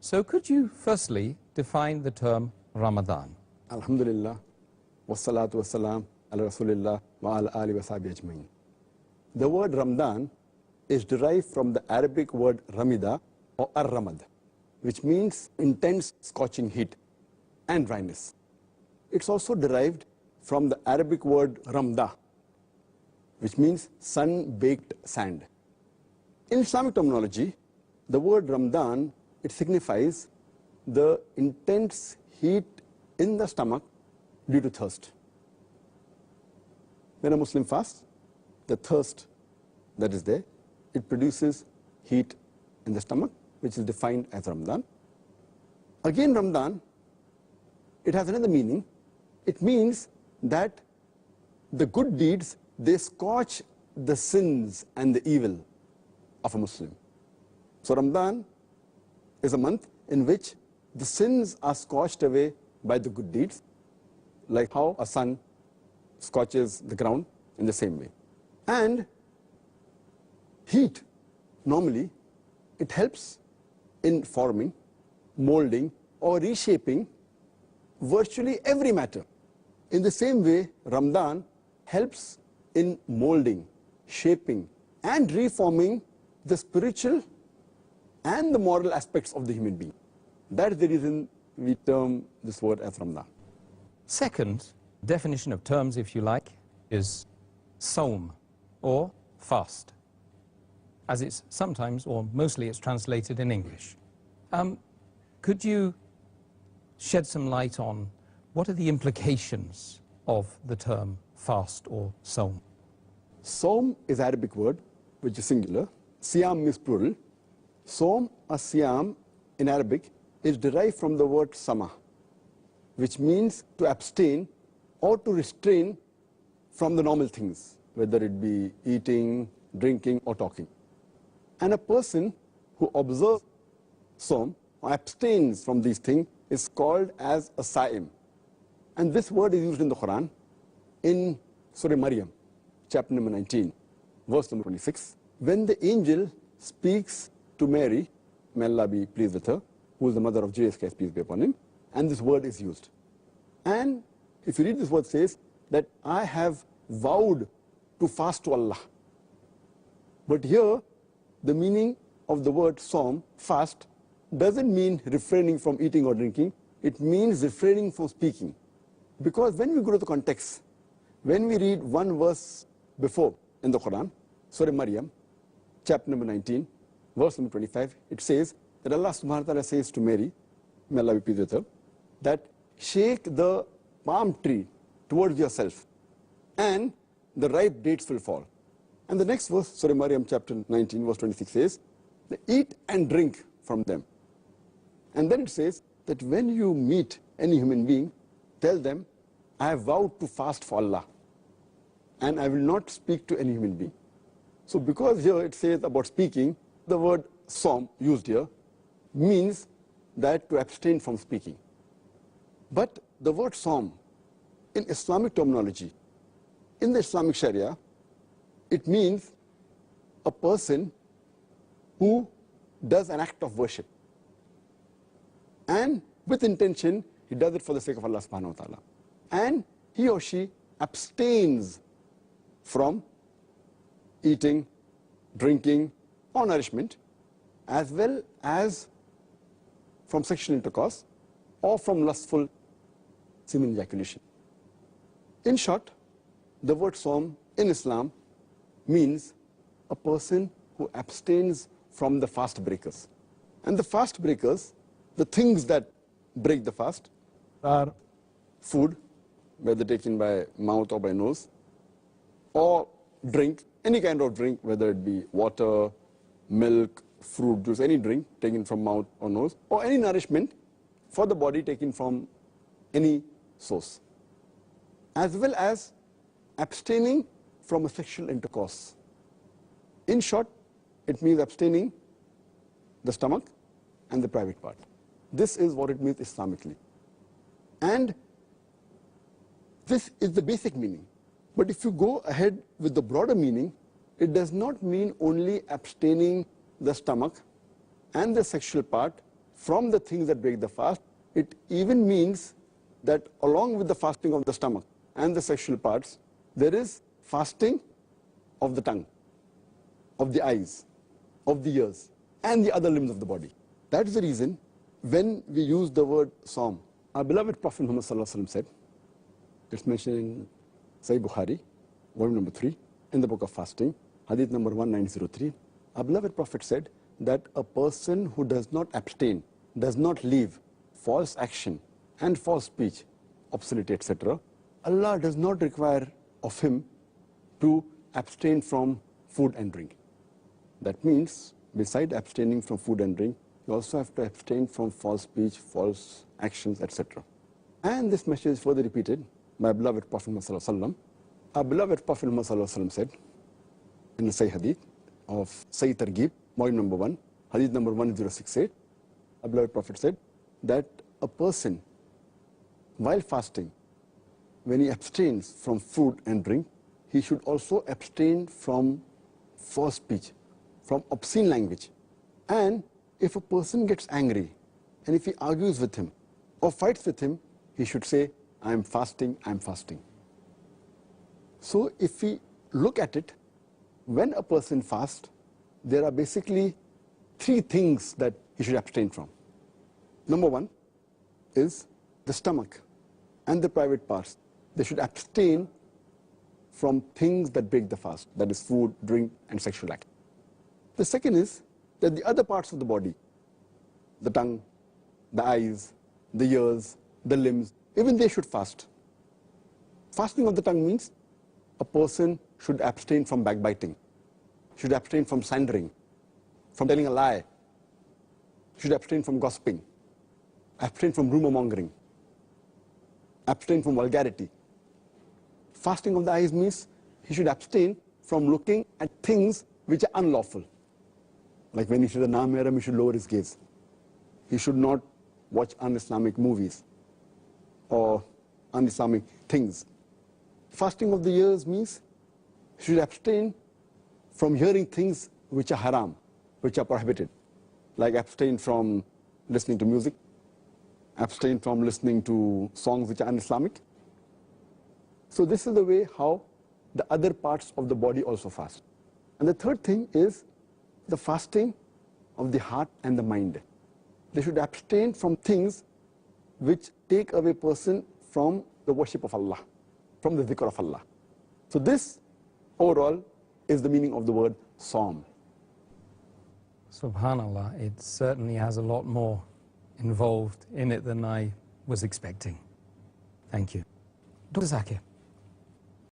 So could you firstly define the term Ramadan? Alhamdulillah, wassalatu wassalam ala rasulillah wa ala ali wa sahbihi ajmain. The word Ramadan is derived from the Arabic word ramida or ar-ramad, which means intense scorching heat and dryness. It's also derived from the Arabic word ramda, which means sun-baked sand. In Islamic terminology, the word Ramadan, it signifies the intense heat in the stomach due to thirst. When a Muslim fasts, the thirst that is there, it produces heat in the stomach, which is defined as Ramadan. Again, Ramadan, it has another meaning. It means that the good deeds, they scorch the sins and the evil of a Muslim. So Ramadan is a month in which the sins are scorched away by the good deeds, like how a sun scorches the ground in the same way. And heat, normally, it helps in forming, molding, or reshaping virtually every matter. In the same way, Ramadan helps in molding, shaping, and reforming the spiritual and the moral aspects of the human being. That is the reason we term this word as Ramadan. Second definition of terms, if you like, is Sawm, or fast, as it's sometimes, or mostly it's translated in English. Could you shed some light on what are the implications of the term fast or Sawm? Sawm is Arabic word, which is singular. Siyam means plural. Sawm or Siyam in Arabic is derived from the word sama, which means to abstain or to restrain from the normal things, whether it be eating, drinking, or talking. And a person who observes Sawm or abstains from these things is called as a Sa'im. And this word is used in the Quran in Surah Maryam, chapter number 19, verse number 26, when the angel speaks to Mary, may Allah be pleased with her, who is the mother of Jesus Christ, peace be upon him, and this word is used. And if you read this word, it says that I have vowed to fast to Allah. But here, the meaning of the word Sawm, fast, doesn't mean refraining from eating or drinking. It means refraining from speaking. Because when we go to the context, when we read one verse before in the Quran, Surah Maryam, chapter number 19, verse number 25, it says that Allah subhanahu wa ta'ala says to Mary, may Allah be pleased with her, that shake the palm tree towards yourself and the ripe dates will fall. And the next verse, Surah Maryam chapter 19, verse 26 says, eat and drink from them. And then it says that when you meet any human being, tell them, I have vowed to fast for Allah and I will not speak to any human being. So because here it says about speaking, the word Sawm used here means that to abstain from speaking. But the word Sawm in Islamic terminology, in the Islamic Sharia, it means a person who does an act of worship. And with intention, he does it for the sake of Allah subhanahu wa ta'ala. And he or she abstains from eating, drinking, or nourishment, as well as from sexual intercourse or from lustful semen ejaculation. In short, the word Sawm in Islam means a person who abstains from the fast breakers. And the fast breakers, the things that break the fast, are food, whether taken by mouth or by nose, or drink, any kind of drink, whether it be water, milk, fruit juice, any drink taken from mouth or nose, or any nourishment for the body taken from any source, as well as abstaining from a sexual intercourse. In short, it means abstaining the stomach and the private part. This is what it means Islamically. And this is the basic meaning. But if you go ahead with the broader meaning, it does not mean only abstaining the stomach and the sexual part from the things that break the fast. It even means that along with the fasting of the stomach and the sexual parts, there is fasting of the tongue, of the eyes, of the ears, and the other limbs of the body. That is the reason when we use the word Sawm, our beloved Prophet Muhammad said, it's mentioned in Sahih Bukhari, volume number 3, in the book of fasting, hadith number 1903, our beloved Prophet said that a person who does not abstain, does not leave false action and false speech, obscenity, etc., Allah does not require of him to abstain from food and drink. That means, beside abstaining from food and drink, you also have to abstain from false speech, false actions, etc. And this message is further repeated by beloved Prophet Muhammad. Our beloved Prophet Muhammad said in the Sahih Hadith of Sahih Targhib, volume number 1, Hadith number 1068, our beloved Prophet said that a person, while fasting, when he abstains from food and drink, he should also abstain from false speech, from obscene language. And if a person gets angry, and if he argues with him, or fights with him, he should say, I am fasting, I am fasting. So if we look at it, when a person fasts, there are basically 3 things that he should abstain from. Number 1 is the stomach and the private parts. They should abstain from things that break the fast, that is food, drink, and sexual act. The second is that the other parts of the body, the tongue, the eyes, the ears, the limbs, even they should fast. Fasting of the tongue means a person should abstain from backbiting, should abstain from slandering, from telling a lie, should abstain from gossiping, abstain from rumor mongering, abstain from vulgarity. Fasting of the eyes means he should abstain from looking at things which are unlawful. Like when he sees a na-mehram, he should lower his gaze. He should not watch un-Islamic movies or un-Islamic things. Fasting of the ears means he should abstain from hearing things which are haram, which are prohibited. Like abstain from listening to music, abstain from listening to songs which are un-Islamic. So this is the way how the other parts of the body also fast. And the third thing is the fasting of the heart and the mind. They should abstain from things which take away a person from the worship of Allah, from the dhikr of Allah. So this overall is the meaning of the word Sawm. Subhanallah, it certainly has a lot more involved in it than I was expecting. Thank you. Dr. Zakir.